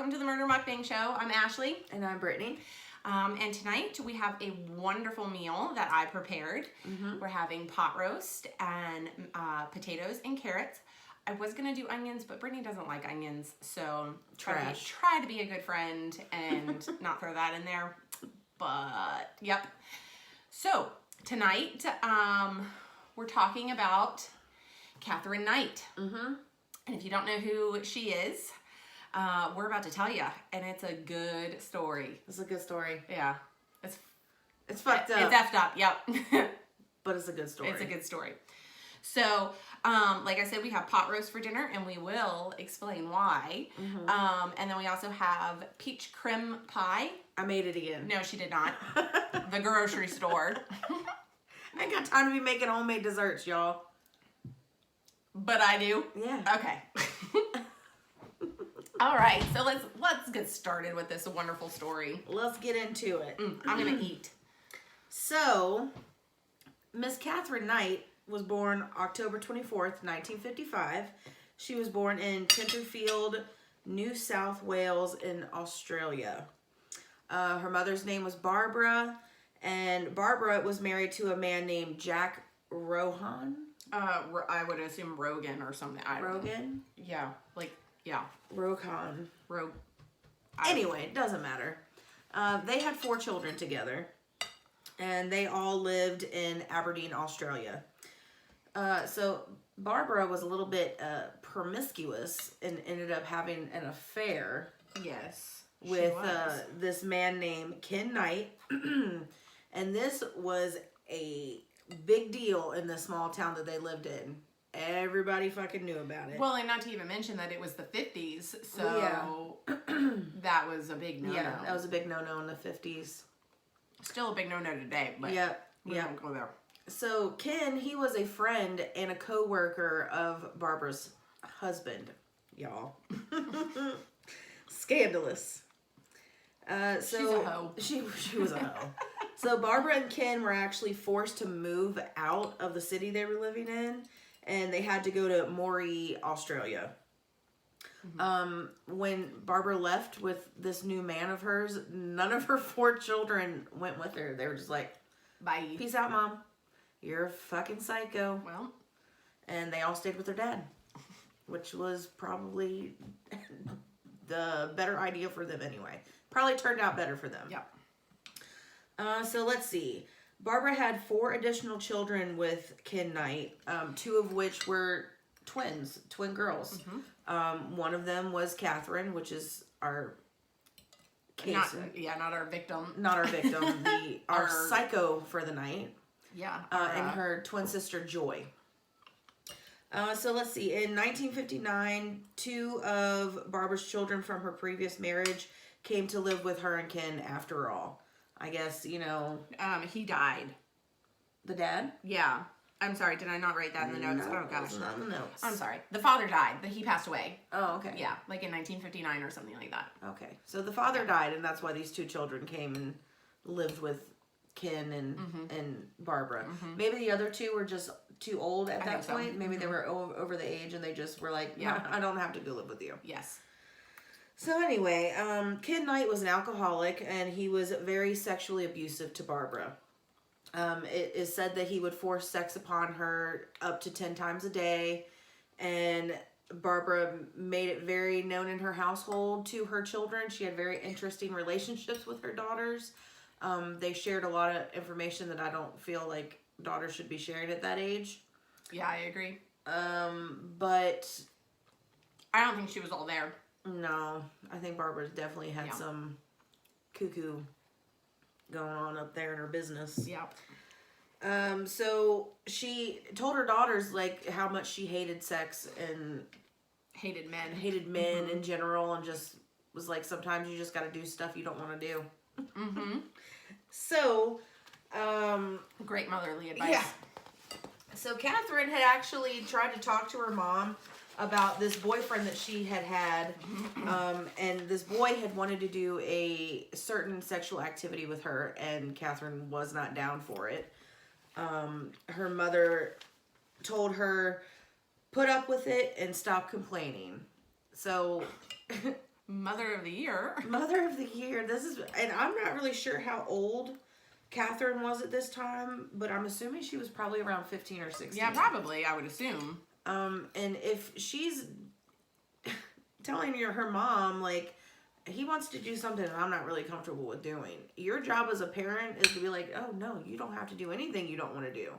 welcome to the Murder Mukbang Show. I'm Ashley. And I'm Brittany. And tonight we have a wonderful meal that I prepared. We're having pot roast and potatoes and carrots. I was going to do onions, but Brittany doesn't like onions, so try to be a good friend and not throw that in there. But, yep. So, tonight we're talking about Katherine Knight. And if you don't know who she is, we're about to tell you, and it's a good story. It's a good story. Yeah. It's fucked up. It's effed up, yep. But it's a good story. It's a good story. So, like I said, we have pot roast for dinner, and we will explain why. And then we also have peach crème pie. I made it again. No, she did not. The grocery store. I ain't got time to be making homemade desserts, y'all. But I do? Yeah. Okay. All right, so let's get started with this wonderful story. Let's get into it. I'm going to eat. So, Miss Katherine Knight was born October 24th, 1955. She was born in Tenterfield, New South Wales in Australia. Her mother's name was Barbara, and Barbara was married to a man named Jack Rohan. I would assume Rogan or something. Rogan? Yeah, like, yeah. Rogan. Rogue. Anyway, it doesn't matter. They had 4 children together, and they all lived in Aberdeen, Australia. So Barbara was a little bit promiscuous and ended up having an affair. Yes. With this man named Ken Knight. And this was a big deal in the small town that they lived in. Everybody fucking knew about it. Well, and not to even mention that it was the 50s, so that was a big no-no. Yeah, that was a big no-no in the 50s. Still a big no-no today, but we won't go there. So Ken, he was a friend and a co-worker of Barbara's husband, y'all. Scandalous. She's a hoe. She was a hoe. So Barbara and Ken were actually forced to move out of the city they were living in, and they had to go to Moree, Australia. When Barbara left with this new man of hers, none of her 4 children went with her. They were just like, bye. Peace out, Mom. You're a fucking psycho. Well. And they all stayed with their dad, which was probably the better idea for them anyway. Probably turned out better for them. Yep. So let's see. Barbara had 4 additional children with Ken Knight, 2 of which were twin girls. One of them was Katherine, which is our case. Not our victim. Not our victim. Our psycho for the night. Yeah. And her twin sister, Joy. So let's see. In 1959, 2 of Barbara's children from her previous marriage came to live with her and Ken after all. I guess, he died. The dad? Yeah. I'm sorry, did I not write that in the notes? No, Oh, gosh. Not in the notes. I'm sorry. The father died. He passed away. Oh, okay. Yeah, like in 1959 or something like that. Okay. So the father died, and that's why these 2 children came and lived with Ken and Barbara. Maybe the other 2 were just too old at that point. So. Maybe they were over the age, and they just were like, yeah, I don't have to go live with you. Yes. So anyway, Ken Knight was an alcoholic, and he was very sexually abusive to Barbara. It is said that he would force sex upon her up to 10 times a day, and Barbara made it very known in her household to her children. She had very interesting relationships with her daughters. They shared a lot of information that I don't feel like daughters should be sharing at that age. Yeah, I agree. But I don't think she was all there. No, I think Barbara definitely had some cuckoo going on up there in her business. Yeah. So she told her daughters like how much she hated sex and hated men in general, and just was like, sometimes you just got to do stuff you don't want to do. So, great motherly advice. Yeah. So Katherine had actually tried to talk to her mom about this boyfriend that she had, and this boy had wanted to do a certain sexual activity with her, and Katherine was not down for it. Her mother told her, put up with it and stop complaining. So Mother of the Year. Mother of the Year. And I'm not really sure how old Katherine was at this time, but I'm assuming she was probably around 15 or 16. Yeah, probably, I would assume. And if she's telling her mom, like, he wants to do something that I'm not really comfortable with doing. Your job as a parent is to be like, oh, no, you don't have to do anything you don't want to do.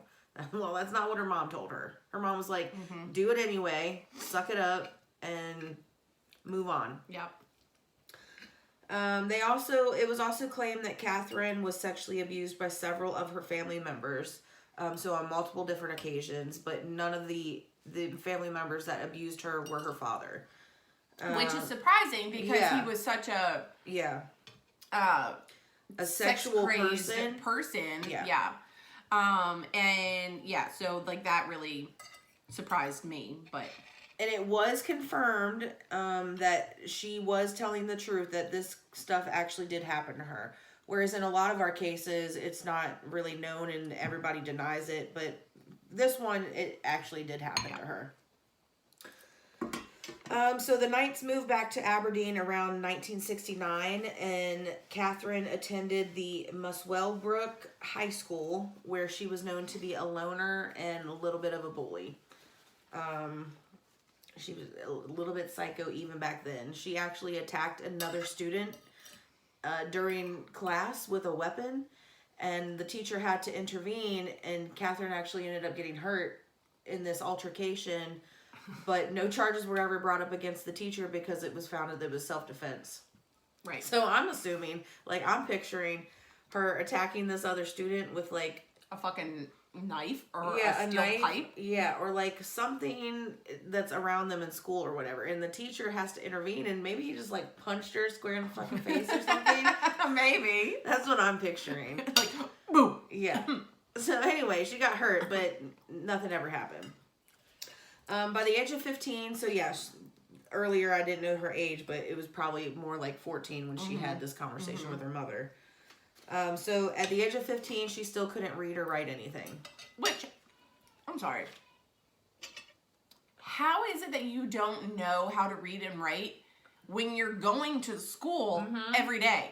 Well, that's not what her mom told her. Her mom was like, do it anyway, suck it up, and move on. Yep. It was also claimed that Katherine was sexually abused by several of her family members, so on multiple different occasions, but none of the family members that abused her were her father. Which is surprising because he was such a sexual person. Yeah. And yeah, so like that really surprised me, but. And it was confirmed that she was telling the truth, that this stuff actually did happen to her. Whereas in a lot of our cases, it's not really known and everybody denies it. But this one, it actually did happen to her. So the Knights moved back to Aberdeen around 1969. And Katherine attended the Muswellbrook High School, where she was known to be a loner and a little bit of a bully. She was a little bit psycho even back then. She actually attacked another student during class with a weapon, and the teacher had to intervene, and Katherine actually ended up getting hurt in this altercation, but no charges were ever brought up against the teacher because it was found that it was self-defense. Right. So I'm assuming, like, I'm picturing her attacking this other student with, like, a fucking knife or a steel pipe. Yeah, or like something that's around them in school or whatever. And the teacher has to intervene, and maybe he just like punched her square in the fucking face or something. Maybe. That's what I'm picturing. Like, boom. Yeah. So anyway, she got hurt, but nothing ever happened. By the age of 15, so yeah, earlier I didn't know her age, but it was probably more like 14 when she had this conversation with her mother. So at the age of 15, she still couldn't read or write anything. Which, I'm sorry. How is it that you don't know how to read and write when you're going to school every day?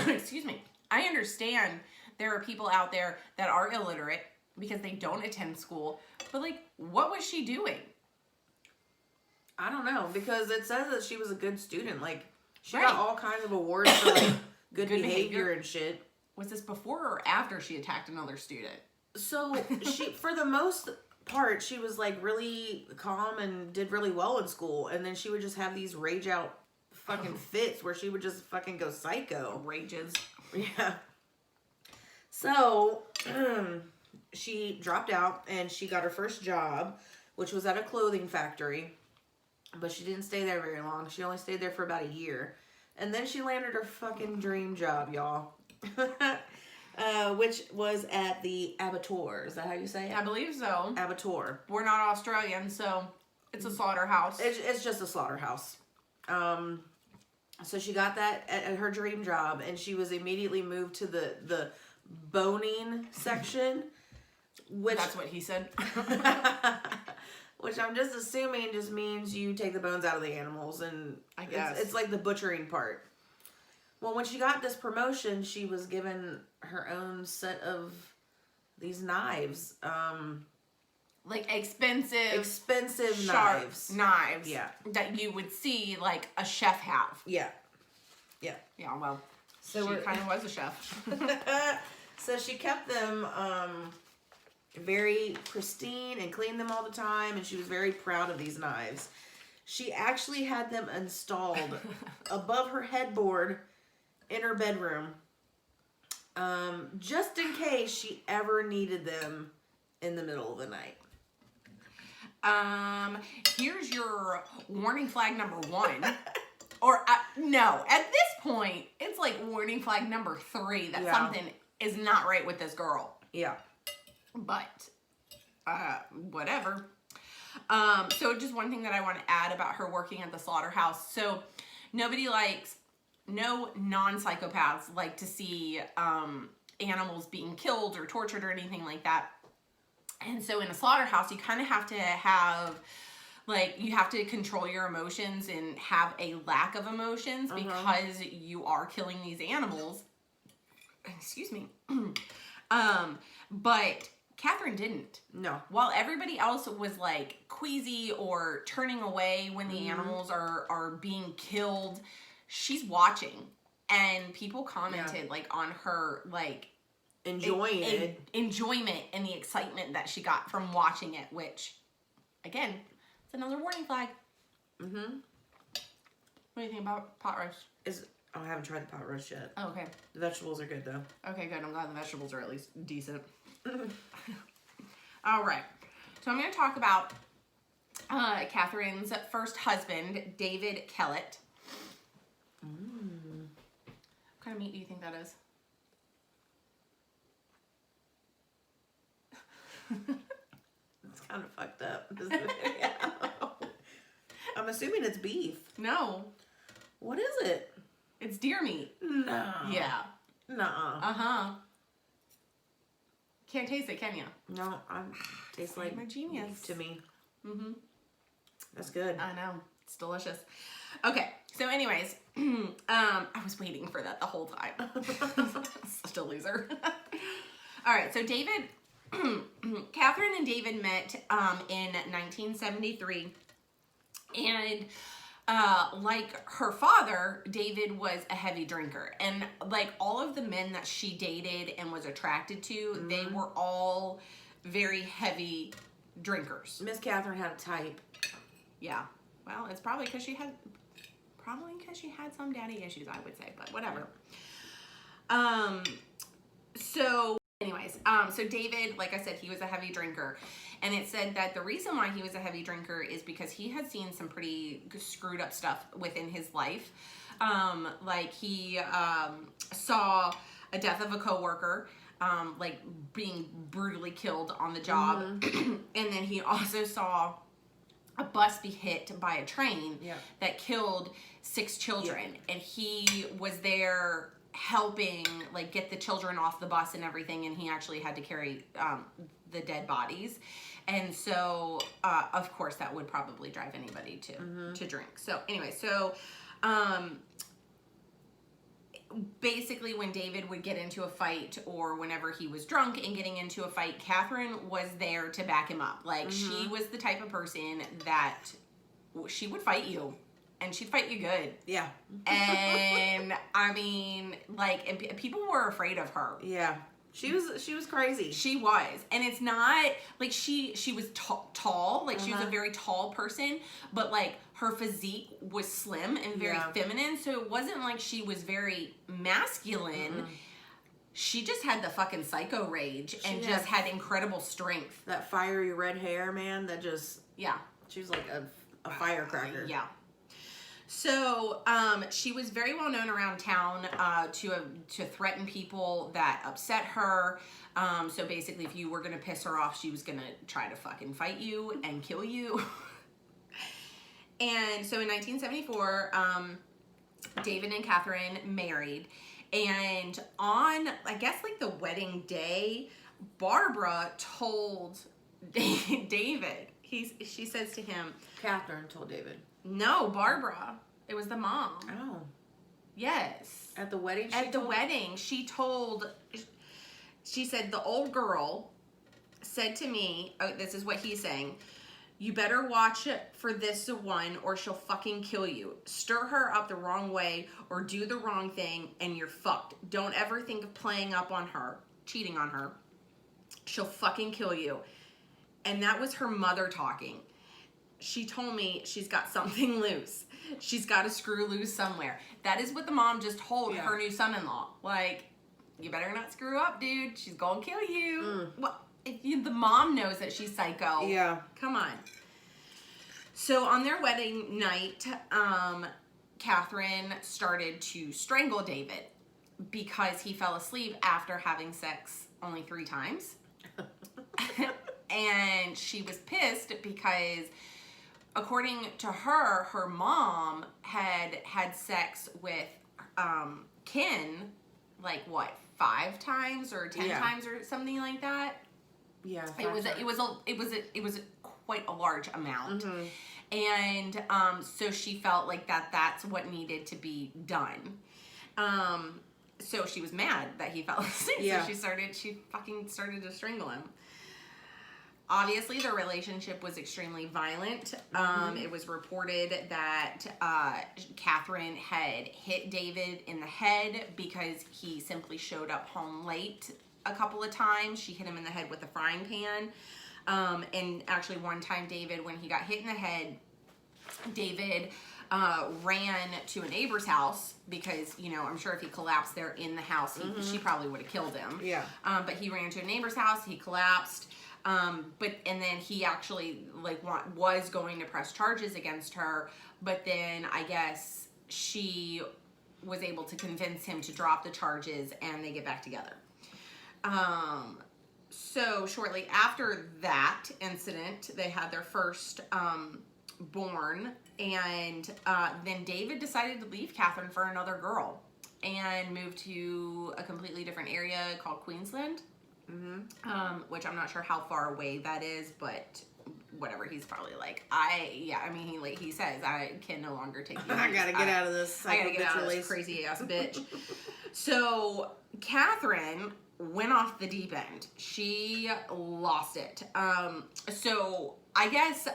Excuse me. I understand there are people out there that are illiterate because they don't attend school. But like, what was she doing? I don't know, because it says that she was a good student. Like, she got all kinds of awards for like good behavior and shit. Was this before or after she attacked another student? So she, for the most part, she was like really calm and did really well in school. And then she would just have these rage out fucking fits where she would just fucking go psycho. Rages. Yeah. So she dropped out and she got her first job, which was at a clothing factory. But she didn't stay there very long. She only stayed there for about a year. And then she landed her fucking dream job, y'all. Which was at the abattoir. Is that how you say it? I believe so. Abattoir. We're not Australian, so it's a slaughterhouse. It's just a slaughterhouse. So she got that at her dream job, and she was immediately moved to the boning section. Which, that's what he said. Which I'm just assuming just means you take the bones out of the animals, and I guess it's like the butchering part. Well, when she got this promotion, she was given her own set of these knives. Like expensive sharp knives. Yeah. That you would see like a chef have. Yeah. Yeah. Yeah, well, so she kind of was a chef. So she kept them very pristine and cleaned them all the time, and she was very proud of these knives. She actually had them installed above her headboard in her bedroom, just in case she ever needed them in the middle of the night. Here's your warning flag number 1. Or, no, at this point, it's like warning flag number 3 that something is not right with this girl. Yeah. But, whatever. So just one thing that I want to add about her working at the slaughterhouse. So no non-psychopaths like to see animals being killed or tortured or anything like that. And so in a slaughterhouse, you kind of have to have like you have to control your emotions and have a lack of emotions because you are killing these animals. Excuse me. But Katherine didn't. No. While everybody else was like queasy or turning away when the animals are being killed, she's watching. And people commented like on her like enjoying it. Enjoyment and the excitement that she got from watching it, which again, it's another warning flag. Mm-hmm. What do you think about pot roast? I haven't tried the pot roast yet. Oh, okay. The vegetables are good though. Okay, good. I'm glad the vegetables are at least decent. All right. So I'm going to talk about Katherine's first husband, David Kellett. What kind of meat do you think that is? It's kind of fucked up. I'm assuming it's beef. No. What is it? It's deer meat. No. Yeah. Nuh-uh. Uh-huh. Can't taste it, can you? No, tastes like I'm a genius beef to me. Mm-hmm. That's good. I know. It's delicious. Okay. So anyways, I was waiting for that the whole time. Such a loser. All right. So Katherine and David met in 1973. And like her father, David was a heavy drinker. And like all of the men that she dated and was attracted to, they were all very heavy drinkers. Miss Katherine had a type. Yeah. Well, it's probably because she had some daddy issues, I would say, but whatever. So anyways, so David, like I said, he was a heavy drinker. And it said that the reason why he was a heavy drinker is because he had seen some pretty screwed up stuff within his life. Like he saw a death of a coworker, like being brutally killed on the job. And then he also saw a bus be hit by a train that killed 6 children. And he was there helping like get the children off the bus and everything, and he actually had to carry the dead bodies. And so of course that would probably drive anybody to drink. So anyway, so basically when David would get into a fight or whenever he was drunk and getting into a fight, Katherine was there to back him up. Like she was the type of person that she would fight you. And she'd fight you good. Yeah. And I mean, like, and people were afraid of her. Yeah. She was crazy. She was. And it's not, like, she was tall. Like, she was a very tall person. But, like, her physique was slim and very feminine. So it wasn't like she was very masculine. She just had the fucking psycho rage and just had incredible strength. That fiery red hair, man, that just... Yeah. She was like a firecracker. Yeah. So she was very well known around town to threaten people that upset her. So basically, if you were going to piss her off, she was going to try to fucking fight you and kill you. And so in 1974, David and Katherine married. And on, I guess, like the wedding day, Barbara told David, she says to him... Katherine told David. No, Barbara. It was the mom. Oh. Yes. At the wedding? She said, the old girl said to me, oh, this is what he's saying, you better watch it for this one or she'll fucking kill you. Stir her up the wrong way or do the wrong thing and you're fucked. Don't ever think of playing up on her, cheating on her. She'll fucking kill you. And that was her mother talking. She told me she's got something loose. She's got a screw loose somewhere. That is what the mom just told her new son-in-law. Like, you better not screw up, dude. She's gonna kill you. Well, the mom knows that she's psycho. Yeah. Come on. So on their wedding night, Katherine started to strangle David because he fell asleep after having sex only 3 times. And she was pissed because... according to her, her mom had sex with Ken, like what, 5 times or 10 times or something like that. Yeah, it was quite a large amount. And so she felt like that's what needed to be done. So she was mad that he fell asleep. Yeah. So she fucking started to strangle him. Obviously, their relationship was extremely violent. It was reported that Katherine had hit David in the head because he simply showed up home late a couple of times. She hit him in the head with a frying pan. And actually one time when he got hit in the head, David ran to a neighbor's house because, you know, I'm sure if he collapsed there in the house, she probably would have killed him. Yeah. But he ran to a neighbor's house, he collapsed. And then he actually was going to press charges against her, but then I guess she was able to convince him to drop the charges and they get back together. So shortly after that incident, they had their first born, and then David decided to leave Katherine for another girl and moved to a completely different area called Queensland. Which I'm not sure how far away that is, but whatever. He's probably like, he says, I can no longer take you. I gotta get out of this. I gotta get out of this crazy ass bitch. So Katherine went off the deep end. She lost it. So I guess,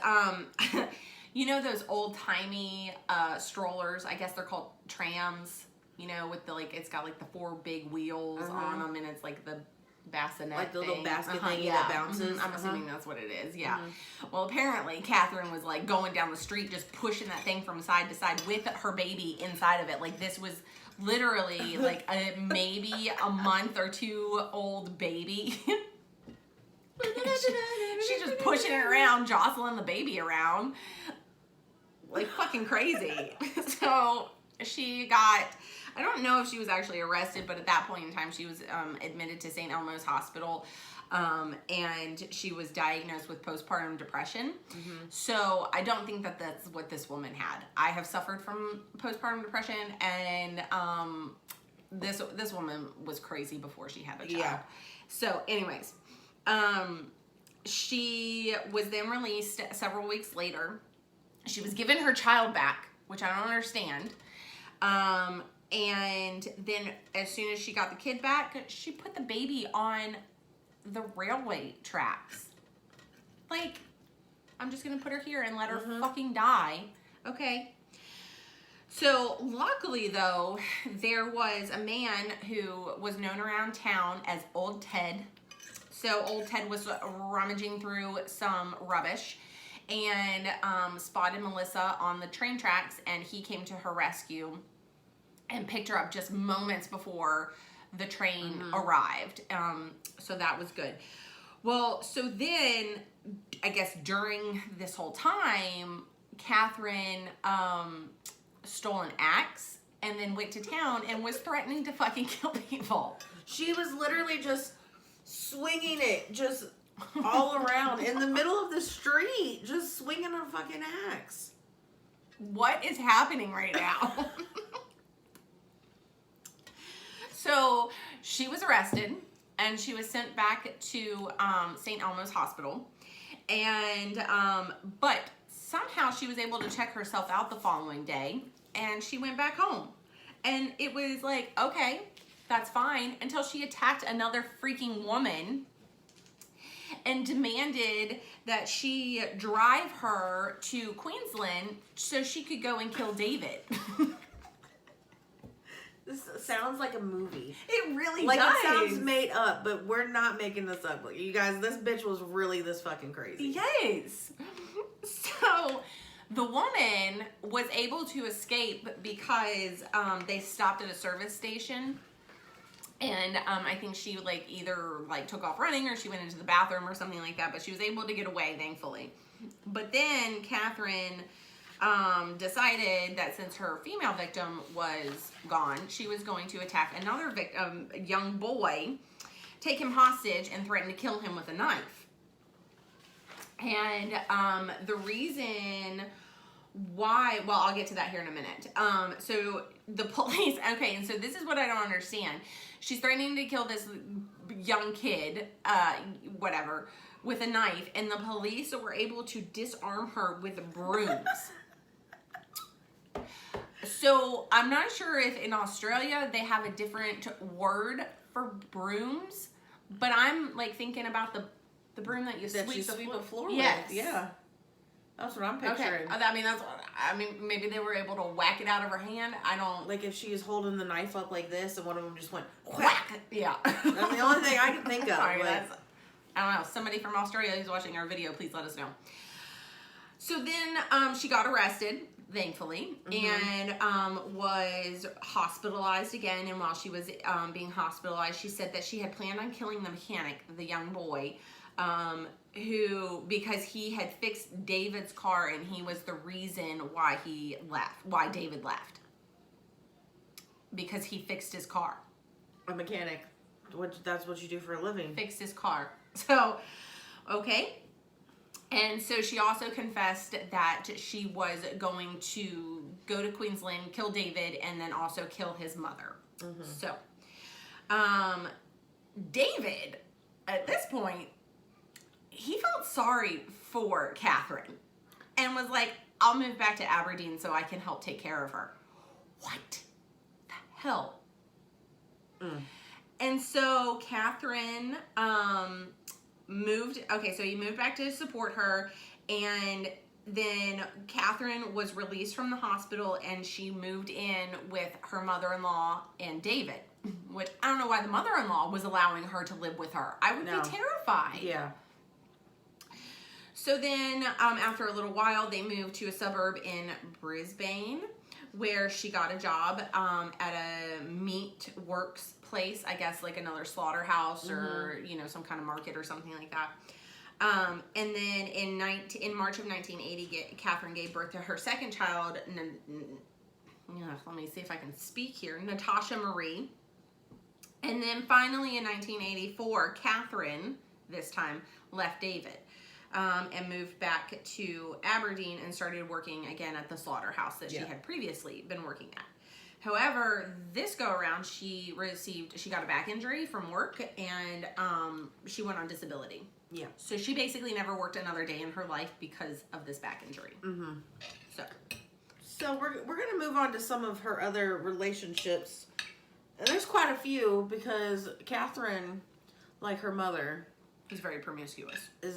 you know, those old timey strollers, I guess they're called trams, you know, with the, it's got the 4 big wheels on them, and it's the bassinet, like the little basket thingy yeah. that bounces. I'm assuming that's what it is. Yeah. Well, apparently Katherine was going down the street, just pushing that thing from side to side with her baby inside of it. This was literally maybe a month or 2 old baby. She's just pushing it around, jostling the baby around, fucking crazy. So she got, I don't know if she was actually arrested, but at that point in time, she was admitted to St. Elmo's Hospital, and she was diagnosed with postpartum depression. So I don't think that that's what this woman had. I have suffered from postpartum depression, and this woman was crazy before she had a child. Yeah. So anyways, she was then released several weeks later. She was given her child back, which I don't understand. And then as soon as she got the kid back, she put the baby on the railway tracks. I'm just gonna put her here and let her fucking die. Okay. So luckily though, there was a man who was known around town as Old Ted. So Old Ted was rummaging through some rubbish and spotted Melissa on the train tracks, and he came to her rescue and picked her up just moments before the train arrived. So that was good. Well, so then, I guess during this whole time, Katherine stole an axe and then went to town and was threatening to fucking kill people. She was literally just swinging it, just all around in the middle of the street, just swinging her fucking axe. What is happening right now? So she was arrested and she was sent back to St. Elmo's Hospital, and but somehow she was able to check herself out the following day, and she went back home, and it was okay, that's fine, until she attacked another freaking woman and demanded that she drive her to Queensland so she could go and kill David. This sounds like a movie. It really does. does. It sounds made up, but we're not making this up. You guys, this bitch was really this fucking crazy. Yes. So the woman was able to escape because they stopped at a service station. And I think she either took off running or she went into the bathroom or something like that. But she was able to get away, thankfully. But then Katherine decided that since her female victim was gone, she was going to attack another victim, a young boy, take him hostage, and threaten to kill him with a knife. And the reason why, well, I'll get to that here in a minute. So the police, okay, and so this is what I don't understand. She's threatening to kill this young kid, whatever, with a knife, and the police were able to disarm her with brooms. So I'm not sure if in Australia they have a different word for brooms, but I'm like thinking about the broom that you sweep the floor yes. with. Yeah. That's what I'm picturing. Okay. I mean, maybe they were able to whack it out of her hand. I don't... Like if she is holding the knife up like this and one of them just went whack. Yeah. That's the only thing I can think of. Sorry, like, I don't know. Somebody from Australia who's watching our video, please let us know. So then she got arrested, thankfully, and was hospitalized again. And while she was being hospitalized, she said that she had planned on killing the mechanic, the young boy, because he had fixed David's car and he was the reason why David left. Because he fixed his car. a mechanic. That's what you do for a living. Fixed his car. So, okay. And so she also confessed that she was going to go to Queensland, kill David, and then also kill his mother. So, David, at this point, he felt sorry for Katherine and was like, I'll move back to Aberdeen so I can help take care of her. What the hell? And so Katherine moved, so he moved back to support her, and then Katherine was released from the hospital and she moved in with her mother-in-law and David, which I don't know why the mother-in-law was allowing her to live with her. I would be terrified. Yeah. So then after a little while, they moved to a suburb in Brisbane where she got a job at a meat works place, I guess like another slaughterhouse or, you know, some kind of market or something like that. And then in March of 1980, Katherine gave birth to her second child. Let me see if I can speak here. Natasha Marie. And then finally in 1984, Katherine, this time, left David and moved back to Aberdeen and started working again at the slaughterhouse that she had previously been working at. However, this go around, she got a back injury from work and she went on disability. Yeah. So she basically never worked another day in her life because of this back injury. So we're going to move on to some of her other relationships. And there's quite a few because Katherine, like her mother, is very promiscuous. And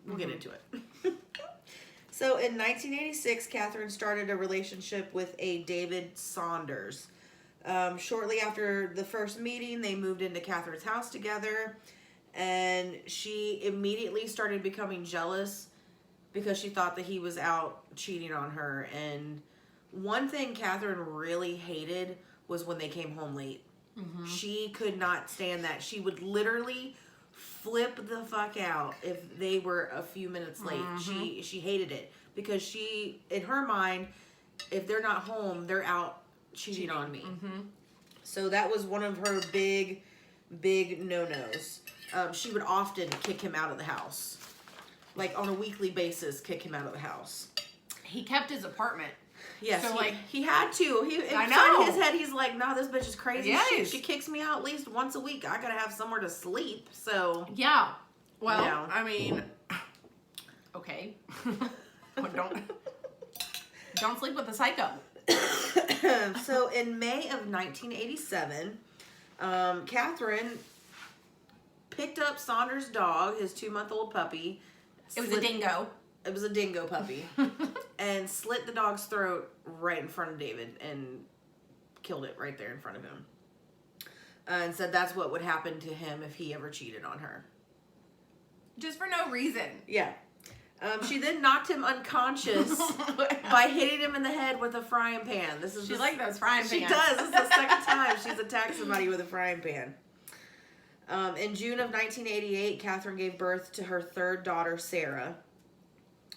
we'll get into it. So in 1986, Katherine started a relationship with a David Saunders. Shortly after the first meeting, they moved into Katherine's house together, and she immediately started becoming jealous because she thought that he was out cheating on her. And one thing Katherine really hated was when they came home late. She could not stand that. She would literally flip the fuck out if they were a few minutes late. She hated it because she, in her mind, if they're not home, they're out cheating on me. So that was one of her big no-nos. She would often kick him out of the house. Like on a weekly basis, kick him out of the house. He kept his apartment. Yes, so he had to. Inside his head, he's like, no, this bitch is crazy. Yes. She kicks me out at least once a week. I gotta have somewhere to sleep. So yeah. Well, I mean, okay. Don't sleep with a psycho. So in May of 1987, Katherine picked up Saunders' dog, his 2-month-old puppy. It was a dingo. It was a dingo puppy. And slit the dog's throat right in front of David and killed it right there in front of him. And said that's what would happen to him if he ever cheated on her. Just for no reason. Yeah. She then knocked him unconscious by hitting him in the head with a frying pan. She likes those frying pans. She does. This is the second time she's attacked somebody with a frying pan. In June of 1988, Katherine gave birth to her third daughter, Sarah.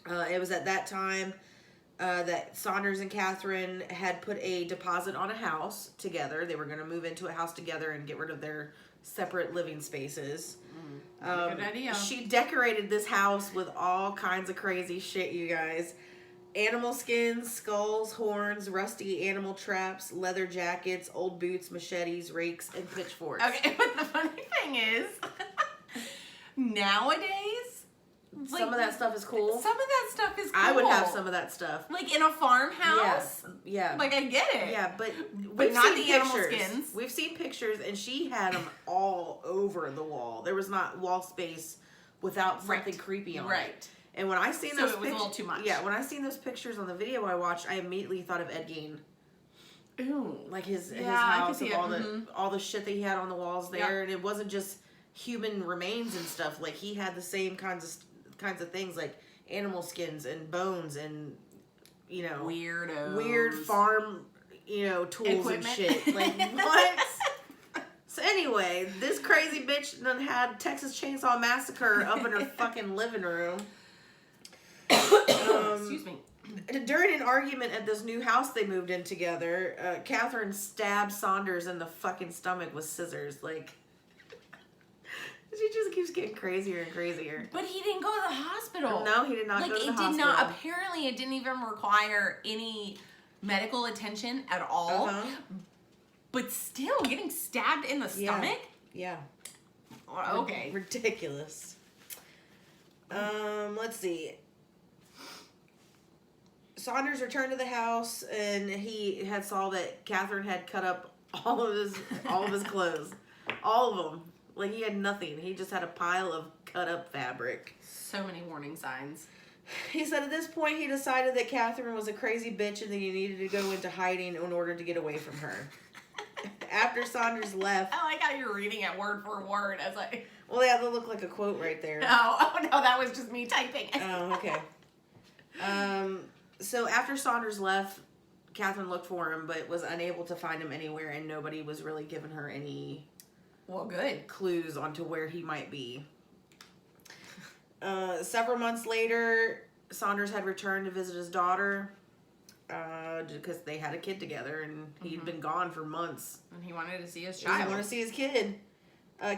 It was at that time that Saunders and Katherine had put a deposit on a house together. They were going to move into a house together and get rid of their separate living spaces. Good idea. She decorated this house with all kinds of crazy shit, you guys. Animal skins, skulls, horns, rusty animal traps, leather jackets, old boots, machetes, rakes, and pitchforks. Okay, but the funny thing is, nowadays, like, some of that stuff is cool. Some of that stuff is cool. I would have some of that stuff. Like in a farmhouse. Yeah. Like I get it. Yeah, but not the animal skins. We've seen pictures, and she had them all over the wall. There was not wall space without something creepy on it. And when I seen those it was a little too much. Yeah, when I seen those pictures on the video I watched, I immediately thought of Ed Gein. Ooh. Like his house and all the shit that he had on the walls there, and it wasn't just human remains and stuff. Like he had the same kinds of things, like animal skins and bones and weird farm tools equipment. and shit. Like what? So anyway, this crazy bitch done had Texas Chainsaw Massacre up in her fucking living room. Excuse me. During an argument at this new house they moved in together, Katherine stabbed Saunders in the fucking stomach with scissors. Like, she just keeps getting crazier and crazier. But he didn't go to the hospital. No, he did not go to the hospital. Apparently it didn't even require any medical attention at all. But still, getting stabbed in the stomach? Yeah. Okay. Ridiculous. Let's see. Saunders returned to the house, and he had saw that Katherine had cut up all of his clothes, all of them. Like he had nothing. He just had a pile of cut up fabric. So many warning signs. He said at this point he decided that Katherine was a crazy bitch and that he needed to go into hiding in order to get away from her. After Saunders left, I like how you're reading it word for word as I. Well, yeah, that looked like a quote right there. Oh no, that was just me typing. Oh, okay. So after Saunders left, Katherine looked for him, but was unable to find him anywhere, and nobody was really giving her any clues onto where he might be. Several months later, Saunders had returned to visit his daughter because they had a kid together, and he'd been gone for months. And he wanted to see his child. He wanted to see his kid.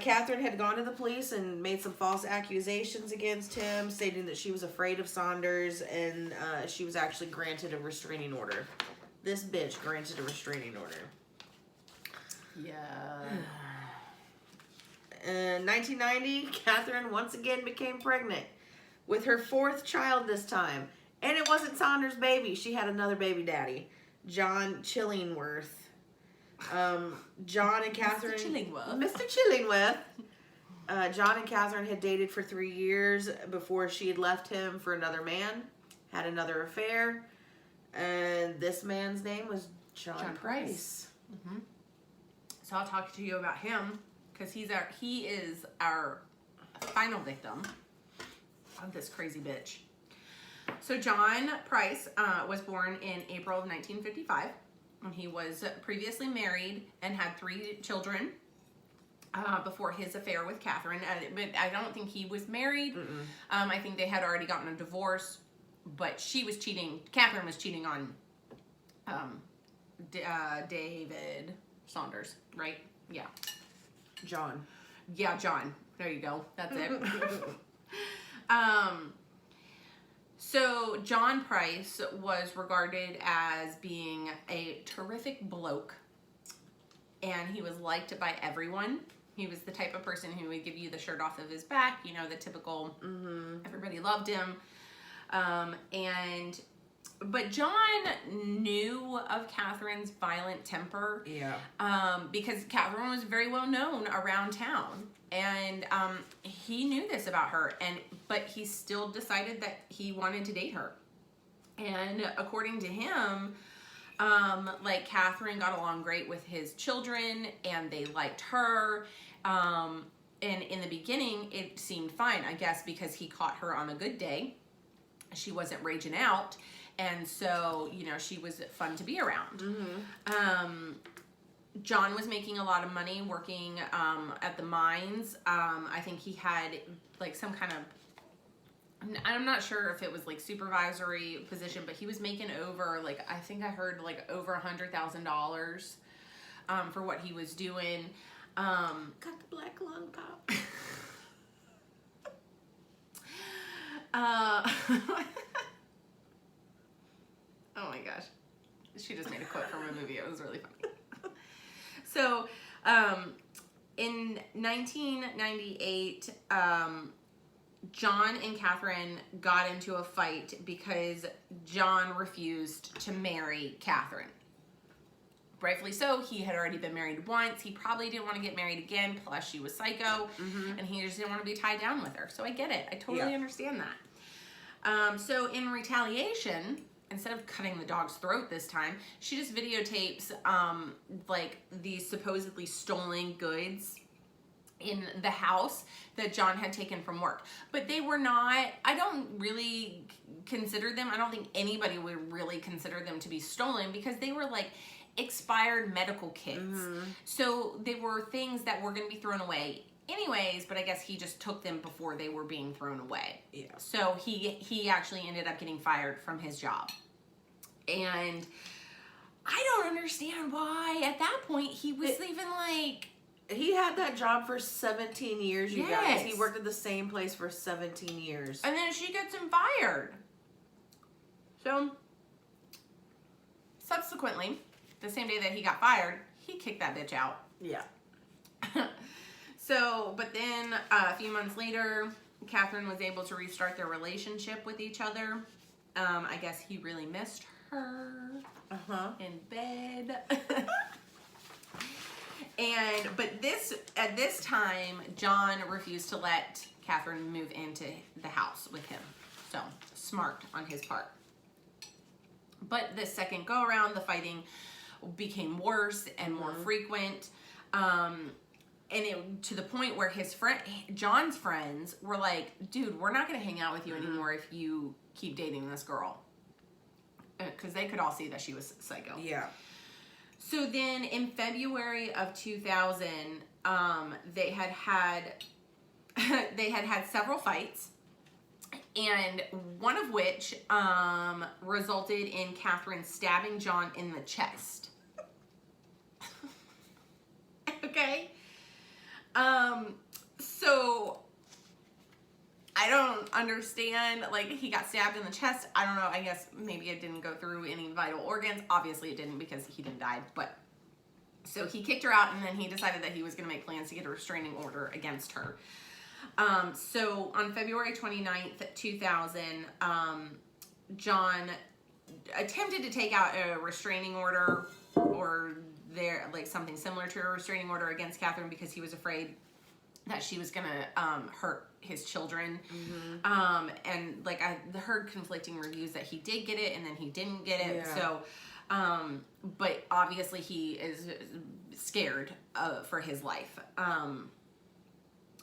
Katherine had gone to the police and made some false accusations against him, stating that she was afraid of Saunders, and she was actually granted a restraining order. This bitch granted a restraining order. Yeah. In 1990, Katherine once again became pregnant with her fourth child this time. And it wasn't Saunders' baby. She had another baby daddy, John Chillingworth. John and Katherine... Mr. Chillingworth. John and Katherine had dated for 3 years before she had left him for another man, had another affair, and this man's name was John Price. Mm-hmm. So I'll talk to you about him, because he is our final victim of this crazy bitch. So John Price was born in April of 1955. And he was previously married and had 3 children before his affair with Katherine. But I don't think he was married. I think they had already gotten a divorce. But she was cheating. Katherine was cheating on David Saunders, right? Yeah. John. Yeah, John. There you go. That's it. So John Price was regarded as being a terrific bloke, and he was liked by everyone. He was the type of person who would give you the shirt off of his back, you know, the typical, everybody loved him. But John knew of Katherine's violent temper. Yeah. Because Katherine was very well known around town. And he knew this about her, but he still decided that he wanted to date her. And according to him, like Katherine got along great with his children, and they liked her. And in the beginning, it seemed fine, I guess, because he caught her on a good day. She wasn't raging out, and so, you know, she was fun to be around. John was making a lot of money working at the mines. I think he had like some kind of, I'm not sure if it was like supervisory position, but he was making over, like, I think I heard like over $100,000 for what he was doing. Got the black lung pop. movie. It was really funny. So, in 1998, John and Katherine got into a fight because John refused to marry Katherine. Rightfully so. He had already been married once. He probably didn't want to get married again. Plus, she was psycho, and he just didn't want to be tied down with her. So I get it. I totally understand that. So in retaliation, instead of cutting the dog's throat this time, she just videotapes like these supposedly stolen goods in the house that John had taken from work. But they were not, I don't really consider them, I don't think anybody would really consider them to be stolen because they were like expired medical kits. So they were things that were going to be thrown away anyways, but I guess he just took them before they were being thrown away. Yeah. So he actually ended up getting fired from his job. And I don't understand why at that point he was even like... He had that job for 17 years, you Yes. guys. He worked at the same place for 17 years. And then she gets him fired. So, subsequently, the same day that he got fired, he kicked that bitch out. Yeah. So, but then a few months later, Katherine was able to restart their relationship with each other. I guess he really missed her in bed. But at this time, John refused to let Katherine move into the house with him. So, smart on his part. But the second go around, the fighting became worse and more frequent. And it to the point where John's friends were like, dude, we're not going to hang out with you anymore if you keep dating this girl. Because they could all see that she was psycho. Yeah. So then in February of 2000, they had had several fights, and one of which resulted in Katherine stabbing John in the chest. Okay? So I don't understand, like, he got stabbed in the chest. I don't know, I guess maybe it didn't go through any vital organs. Obviously it didn't because he didn't die, but so he kicked her out and then he decided that he was going to make plans to get a restraining order against her. So on February 29th, 2000, John attempted to take out a restraining order or something similar to a restraining order against Katherine because he was afraid that she was going to hurt his children. And like I heard conflicting reviews that he did get it and then he didn't get it. Yeah. So, but obviously he is scared for his life.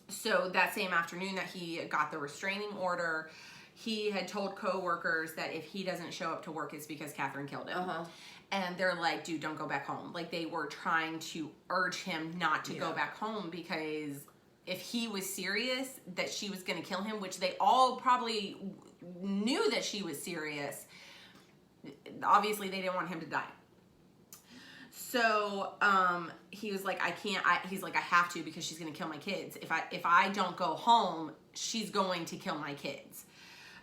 So that same afternoon that he got the restraining order, he had told coworkers that if he doesn't show up to work, it's because Katherine killed him. And they're like, dude, don't go back home. Like, they were trying to urge him not to go back home because if he was serious that she was going to kill him, which they all probably knew that she was serious, obviously they didn't want him to die. So he was like, he's like, I have to because she's going to kill my kids. If I don't go home, she's going to kill my kids.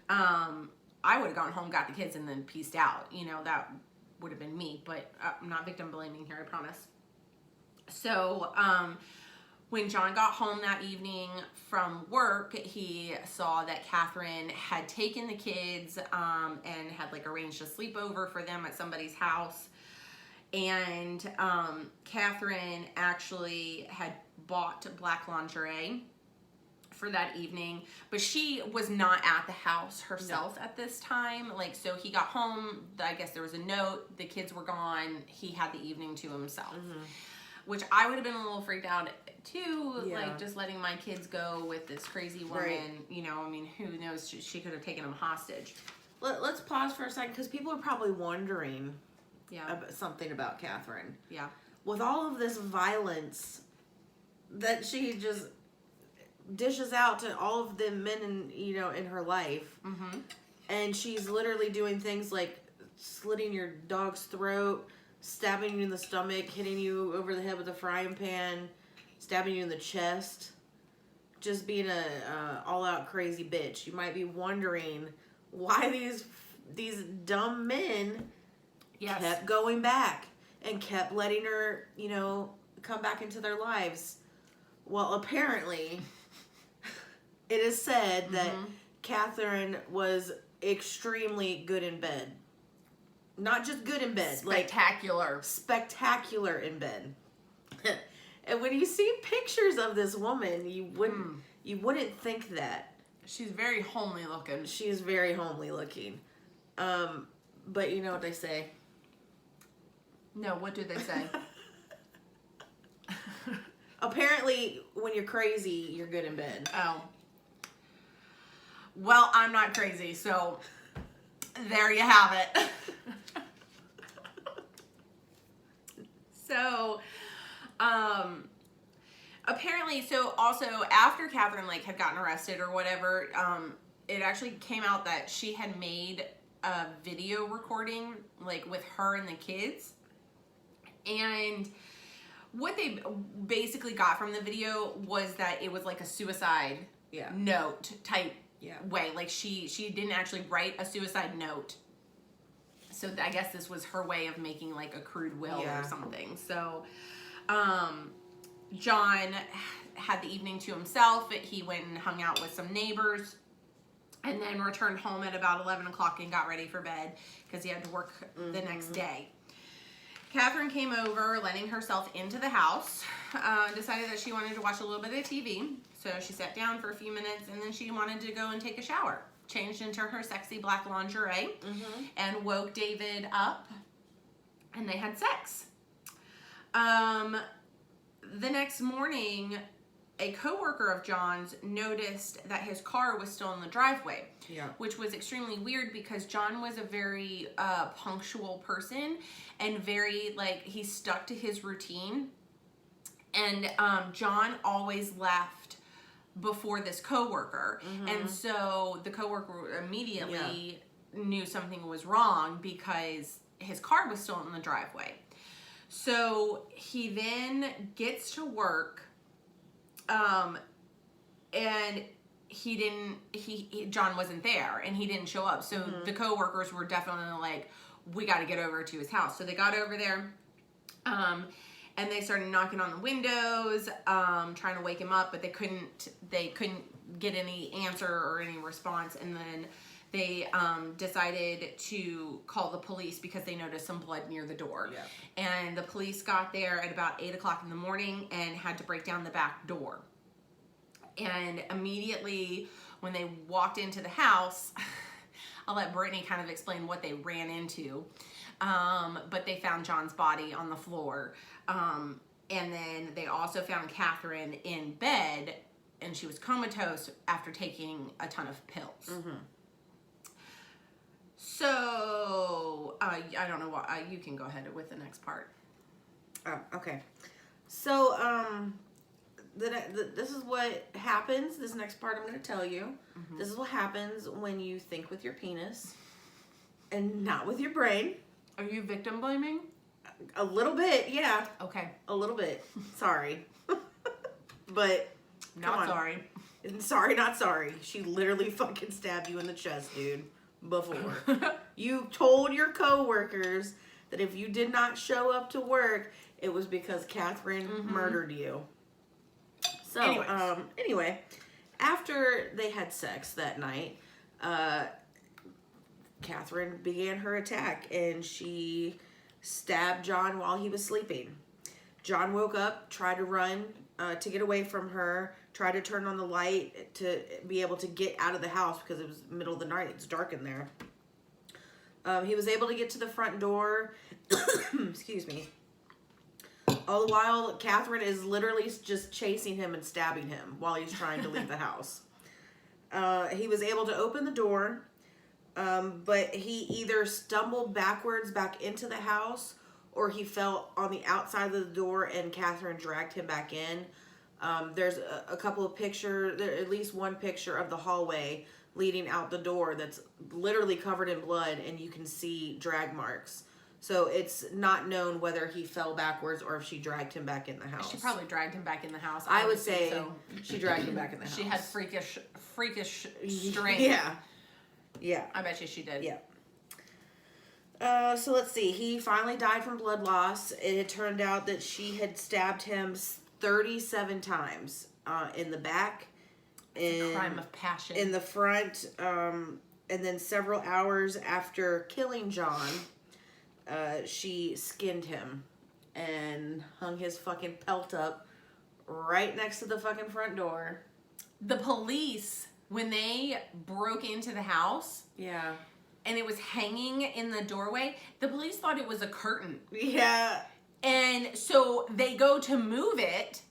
I would have gone home, got the kids, and then peaced out. You know, that would have been me, but I'm not victim blaming here, I promise. So when John got home that evening from work, he saw that Katherine had taken the kids and had like arranged a sleepover for them at somebody's house. And Katherine actually had bought black lingerie for that evening, but she was not at the house herself at this time. Like, so he got home, I guess there was a note, the kids were gone, he had the evening to himself. Which I would have been a little freaked out too, like just letting my kids go with this crazy woman, you know, I mean, who knows, she could have taken him hostage. Let's pause for a second because people are probably wondering about something about Katherine. Yeah. With all of this violence that she just dishes out to all of the men in her life, and she's literally doing things like slitting your dog's throat, stabbing you in the stomach, hitting you over the head with a frying pan, stabbing you in the chest, just being a all-out crazy bitch. You might be wondering why these dumb men kept going back. and kept letting her, come back into their lives. Well, apparently, it is said that Katherine was extremely good in bed. Not just good in bed. Spectacular. Spectacular in bed. And when you see pictures of this woman, you wouldn't think that. She's very homely looking. She is very homely looking. But you know what they say? No, what do they say? Apparently, when you're crazy, you're good in bed. Oh. Well, I'm not crazy, so there you have it. So, apparently, so also after Katherine had gotten arrested or whatever, it actually came out that she had made a video recording with her and the kids, and what they basically got from the video was that it was a suicide note type way. She didn't actually write a suicide note. So I guess this was her way of making a crude will or something. So John had the evening to himself. He went and hung out with some neighbors and then returned home at about 11 o'clock and got ready for bed because he had to work the next day. Katherine came over, letting herself into the house, decided that she wanted to watch a little bit of TV. So she sat down for a few minutes and then she wanted to go and take a shower. Changed into her sexy black lingerie and woke David up and they had sex. The next morning, a coworker of John's noticed that his car was still in the driveway, which was extremely weird because John was a very punctual person and very he stuck to his routine. And John always left before this coworker, and so the coworker immediately knew something was wrong because his car was still in the driveway. So he then gets to work, and John wasn't there, and he didn't show up. So the coworkers were definitely we got to get over to his house. So they got over there, and they started knocking on the windows, trying to wake him up, but they couldn't get any answer or any response. And then they decided to call the police because they noticed some blood near the door. And the police got there at about 8 o'clock in the morning and had to break down the back door. And immediately when they walked into the house, I'll let Brittany kind of explain what they ran into. But they found John's body on the floor. And then they also found Katherine in bed, and she was comatose after taking a ton of pills. So, I don't know what, you can go ahead with the next part. Okay. So, this is what happens. This next part I'm going to tell you. This is what happens when you think with your penis and not with your brain. Are you victim blaming? A little bit, yeah. Okay. A little bit. Sorry. But not sorry. Sorry, not sorry. She literally fucking stabbed you in the chest, dude. Before. You told your coworkers that if you did not show up to work, it was because Katherine murdered you. So, anyway, after they had sex that night, Katherine began her attack, and she stabbed John while he was sleeping. John woke up, tried to run to get away from her, tried to turn on the light to be able to get out of the house because it was the middle of the night. It's dark in there. He was able to get to the front door. Excuse me. All the while, Katherine is literally just chasing him and stabbing him while he's trying to leave the house. He was able to open the door, but he either stumbled backwards back into the house or he fell on the outside of the door and Katherine dragged him back in. There's a couple of pictures, at least one picture of the hallway leading out the door that's literally covered in blood, and you can see drag marks. So it's not known whether he fell backwards or if she dragged him back in the house. She probably dragged him back in the house. I would say so. She dragged him back in the house. She had freakish strength. Yeah. I bet you she did. Yeah. So let's see. He finally died from blood loss. It had turned out that she had stabbed him 37 times in the back, It's a crime of passion. in the front, and then several hours after killing John, she skinned him and hung his fucking pelt up right next to the fucking front door. The police, when they broke into the house, Yeah. and it was hanging in the doorway, the police thought it was a curtain. Yeah. And so they go to move it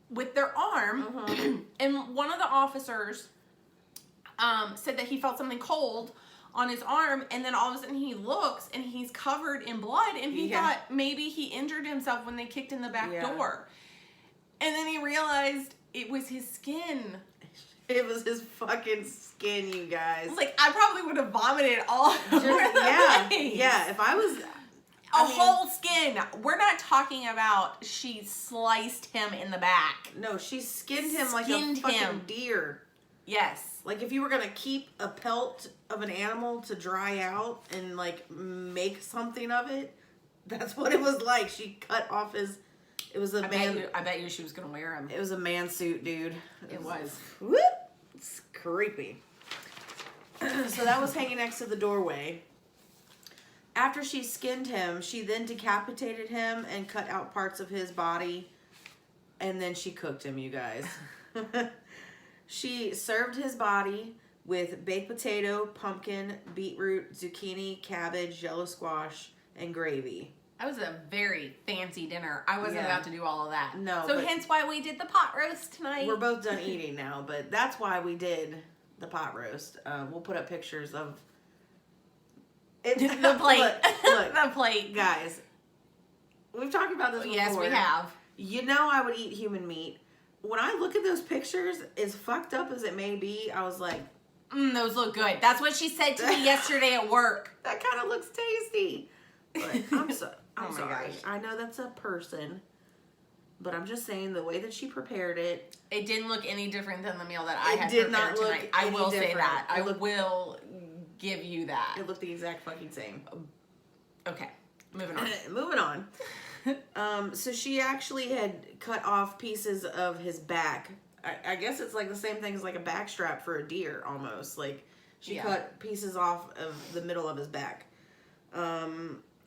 with their arm, and one of the officers said that he felt something cold on his arm, and then all of a sudden he looks and he's covered in blood, and he thought maybe he injured himself when they kicked in the back door. And then he realized it was his skin. It was his fucking skin, you guys. Like, I probably would have vomited all over the place. Yeah, if I was... whole skin. We're not talking about she sliced him in the back. No, she skinned him like a fucking deer. Yes. Like, if you were gonna keep a pelt of an animal to dry out and, like, make something of it, that's what it was like. She cut off his... It was a I bet you she was gonna wear him. It was a man suit, dude. It was. Whoop! It's creepy. So that was hanging next to the doorway. After she skinned him, she then decapitated him and cut out parts of his body. And then she cooked him, you guys. She served his body with baked potato, pumpkin, beetroot, zucchini, cabbage, yellow squash, and gravy. That was a very fancy dinner. I wasn't about to do all of that. No. So hence why we did the pot roast tonight. We're both done eating now, but that's why we did the pot roast. We'll put up pictures of it. The plate. Look, The plate. guys. We've talked about this before. Yes, we have. You know I would eat human meat. When I look at those pictures, as fucked up as it may be, I was like, Those look good. That's what she said to me yesterday at work. that kind of looks tasty. But I'm sorry. Gosh. I know that's a person, but I'm just saying the way that she prepared it. It didn't look any different than the meal that I had did prepared not look tonight. I any will say different. that. I will give you that. It looked the exact fucking same. Okay, moving on. Moving on. So she actually had cut off pieces of his back. I guess it's like the same thing as like a back strap for a deer almost. Like she cut pieces off of the middle of his back.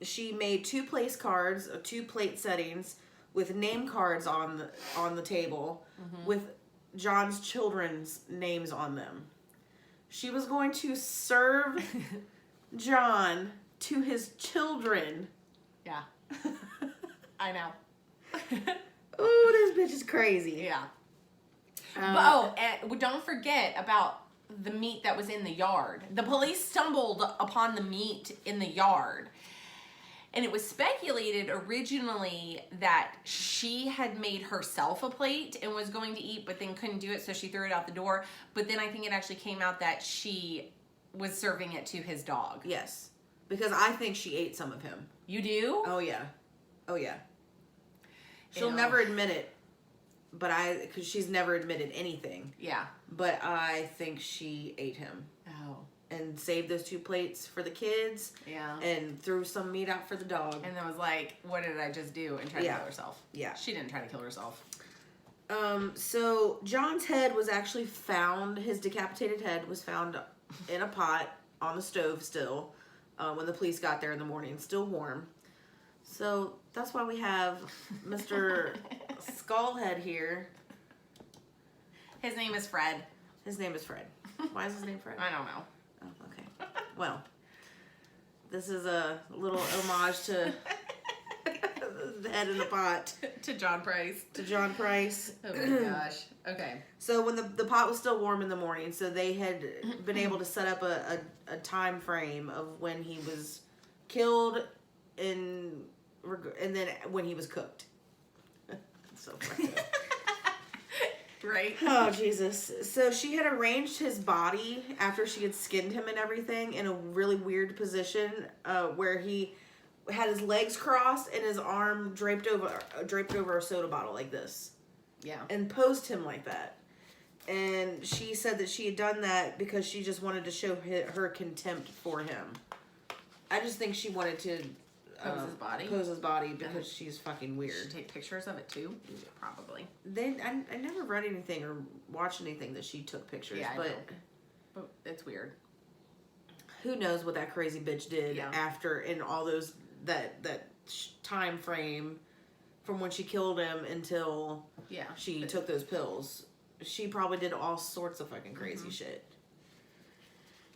She made 2 place cards, 2 plate settings with name cards on the table with John's children's names on them. She was going to serve John to his children. Yeah. I know. Oh, this bitch is crazy. Yeah. But and don't forget about the meat that was in the yard. The police stumbled upon the meat in the yard. And it was speculated originally that she had made herself a plate and was going to eat, but then couldn't do it, so she threw it out the door. But then I think it actually came out that she was serving it to his dog. Yes. Because I think she ate some of him. You do? Oh, yeah. Oh, yeah. She'll Ew. never admit it. Because she's never admitted anything. Yeah. But I think she ate him. Oh. And saved those 2 plates for the kids. Yeah. And threw some meat out for the dog. And then was like, what did I just do? And tried to kill herself. Yeah. She didn't try to kill herself. So John's head was actually found, his decapitated head was found in a pot on the stove still when the police got there in the morning, still warm. So that's why we have Mr. Skullhead here. His name is Fred. His name is Fred. Why is his name Fred? I don't know. Oh, okay. Well, this is a little homage to the head in the pot. To John Price. To John Price. Oh my gosh. Okay. So when the pot was still warm in the morning, so they had been able to set up a time frame of when he was killed and then when he was cooked. So fucked up. Right? Oh, Jesus. So she had arranged his body after she had skinned him and everything in a really weird position where he had his legs crossed and his arm draped over a soda bottle like this. Yeah. And posed him like that. And she said that she had done that because she just wanted to show her contempt for him. I just think she wanted to pose his body because she's fucking weird. She take pictures of it too? Probably. Then I never read anything or watched anything that she took pictures. Yeah, but it's weird. Who knows what that crazy bitch did after in all those that time frame from when she killed him until she took those pills. She probably did all sorts of fucking crazy shit.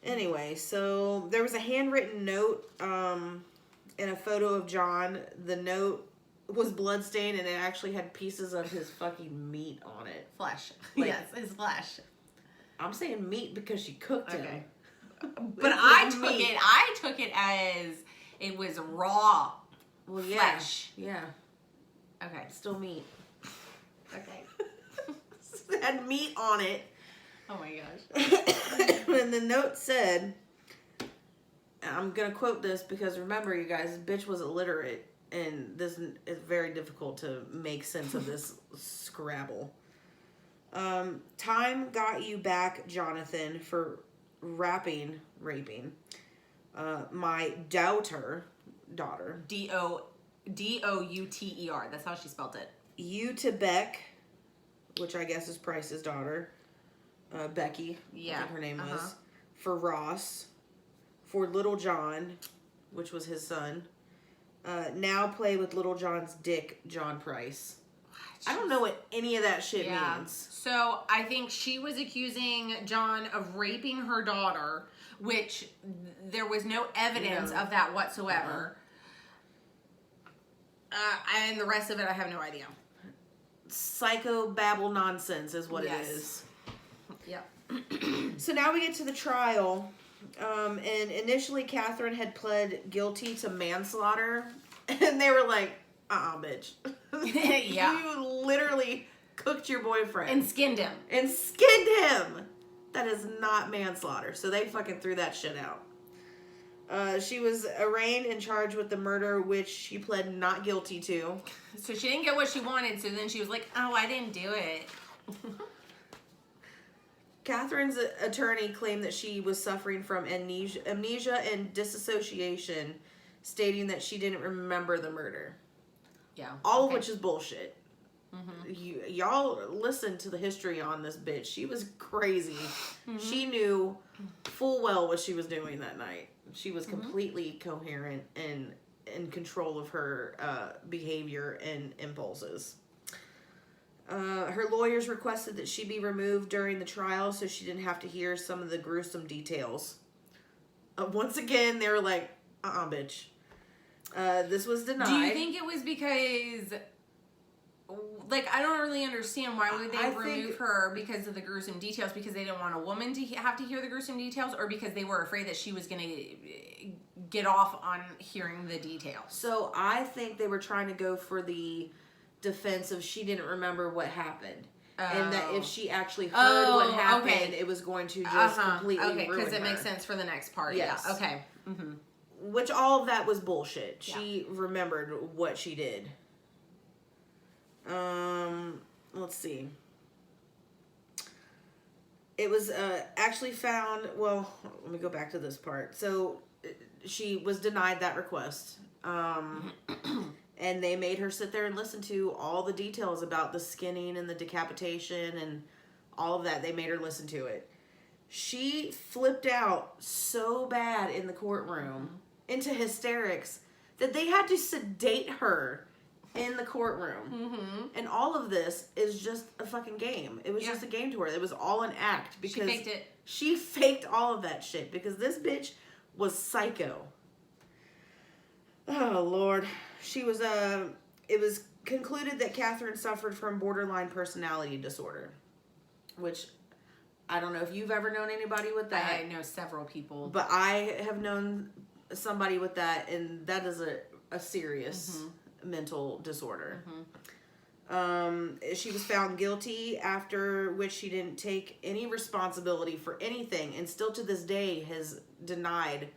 Anyway, so there was a handwritten note and a photo of John. The note was bloodstained and it actually had pieces of his fucking meat on it. Flesh. Yes, his flesh. I'm saying meat because she cooked him. But I took it as it was raw flesh. Yeah. Okay. Still meat. Okay. It had meat on it. Oh my gosh. And the note said, I'm going to quote this because remember, you guys, this bitch was illiterate, and this is very difficult to make sense of this scrabble. Time got you back, Jonathan, for raping my daughter. Douter. That's how she spelled it. You to Beck, which I guess is Price's daughter. Becky, I think her name was. For Ross. For Little John, which was his son. Now play with Little John's dick, John Price. I don't know what any of that shit means. So I think she was accusing John of raping her daughter, which there was no evidence of that whatsoever. And the rest of it, I have no idea. Psychobabble nonsense is what it is. Yep. So now we get to the trial. And initially Katherine had pled guilty to manslaughter. And they were like, bitch. You literally cooked your boyfriend. And skinned him. That is not manslaughter. So they fucking threw that shit out. She was arraigned and charged with the murder, which she pled not guilty to. So she didn't get what she wanted, so then she was like, oh, I didn't do it. Katherine's attorney claimed that she was suffering from amnesia and disassociation, stating that she didn't remember the murder. Yeah. All of which is bullshit. Y'all listen to the history on this bitch. She was crazy. She knew full well what she was doing that night. She was completely coherent and in control of her behavior and impulses. Her lawyers requested that she be removed during the trial so she didn't have to hear some of the gruesome details. Once again, they were like, bitch. This was denied. Do you think it was because, like, I don't really understand why would they remove her because of the gruesome details? Because they didn't want a woman to have to hear the gruesome details, or because they were afraid that she was going to get off on hearing the details? So I think they were trying to go for the defense of she didn't remember what happened. And that if she actually heard what happened, it was going to just completely ruin her. Because it makes sense for the next part. Yes. Yeah, okay. Which all of that was bullshit. She remembered what she did. Let's see. It was actually found, well, let me go back to this part. So she was denied that request. And they made her sit there and listen to all the details about the skinning and the decapitation and all of that. They made her listen to it. She flipped out so bad in the courtroom into hysterics that they had to sedate her in the courtroom. And all of this is just a fucking game. It was just a game to her. It was all an act because she faked it. She faked all of that shit because this bitch was psycho. Oh, Lord. She was, it was concluded that Katherine suffered from borderline personality disorder, which I don't know if you've ever known anybody with that. I know several people. But I have known somebody with that, and that is a serious mental disorder. She was found guilty, after which she didn't take any responsibility for anything, and still to this day has denied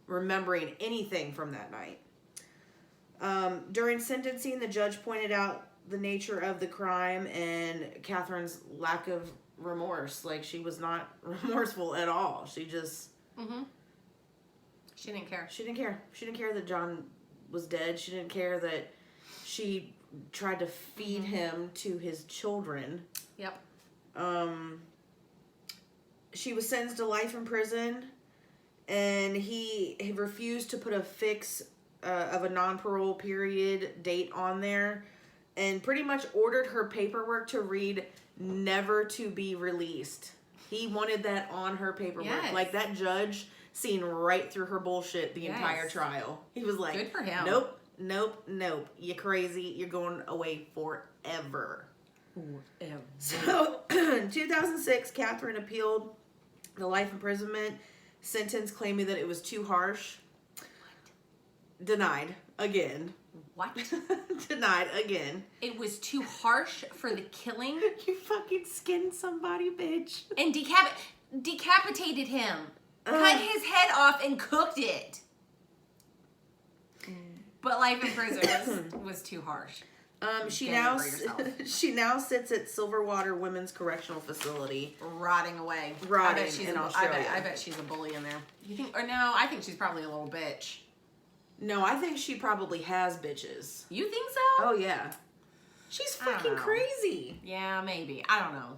remembering anything from that night. During sentencing, the judge pointed out the nature of the crime and Katherine's lack of remorse. Like, she was not remorseful at all. She just... She didn't care. She didn't care. She didn't care that John was dead. She didn't care that she tried to feed him to his children. Yep. She was sentenced to life in prison, and he refused to put a fix of a non-parole period date on there, and pretty much ordered her paperwork to read never to be released. He wanted that on her paperwork. Yes. Like, that judge seen right through her bullshit the entire trial. He was like, good for him. Nope, nope, nope. You crazy. You're going away forever. Forever. So, in 2006, Katherine appealed the life imprisonment sentence, claiming that it was too harsh. What? Denied again. What? Denied again. It was too harsh for the killing? You fucking skinned somebody, bitch. And decapitated him. Cut his head off and cooked it. But life in prison was too harsh. She now sits at Silverwater Women's Correctional Facility, rotting away. Rotting I bet she's in a, Australia. I bet she's a bully in there. You think? Or no, I think she's probably a little bitch. No, I think she probably has bitches. You think so? Oh yeah, she's I don't fucking know. crazy. Yeah, maybe. I don't know.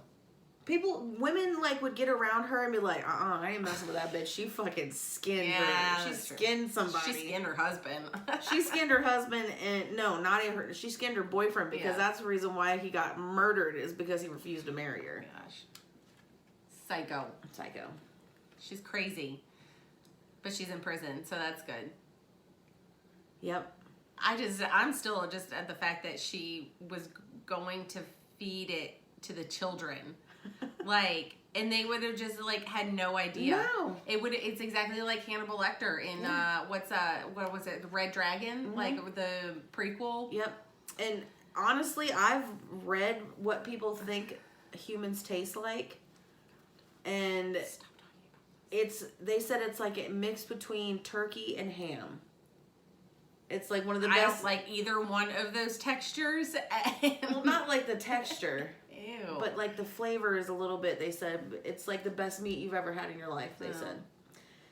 Women like would get around her and be like, I ain't messing with that bitch. She fucking skinned her. She that's true. skinned somebody. She skinned her husband. She skinned her husband, and no, not even her. She skinned her boyfriend because that's the reason why he got murdered, is because he refused to marry her. Gosh. Psycho. Psycho. She's crazy. But she's in prison, so that's good. Yep. I'm still just at the fact that she was going to feed it to the children. Like, and they would have just like had no idea. No. It's exactly like Hannibal Lecter in what was it, The Red Dragon? Like the prequel. Yep. And honestly, I've read what people think humans taste like, and they said it's like a mix between turkey and ham. It's like one of the best. I don't like either one of those textures. Well, not like the texture. Ew. But like the flavor is a little bit, they said, it's like the best meat you've ever had in your life, they said.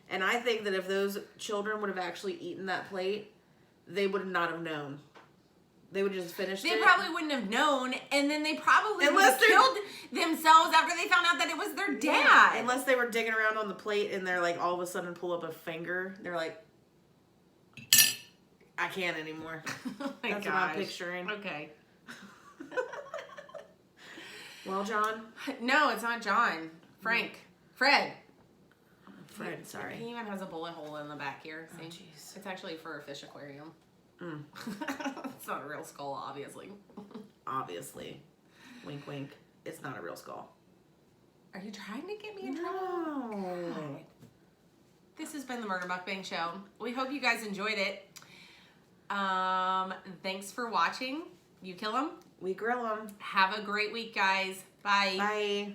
And I think that if those children would have actually eaten that plate, they would not have known. They would have just finished it. They probably wouldn't have known, and then they probably would Unless have they're- killed themselves after they found out that it was their dad. Yeah, unless they were digging around on the plate and they're like all of a sudden pull up a finger. They're like, I can't anymore. Oh my That's gosh. what I'm picturing. Okay. Well, John? No, it's not John. Fred. Fred, sorry. He even has a bullet hole in the back here. See? Oh, jeez. It's actually for a fish aquarium. It's not a real skull, obviously. Obviously. Wink, wink. It's not a real skull. Are you trying to get me in trouble? No. God. This has been the Murder Mukbang Show. We hope you guys enjoyed it. Thanks for watching. You kill 'em. We grill them. Have a great week, guys. Bye. Bye.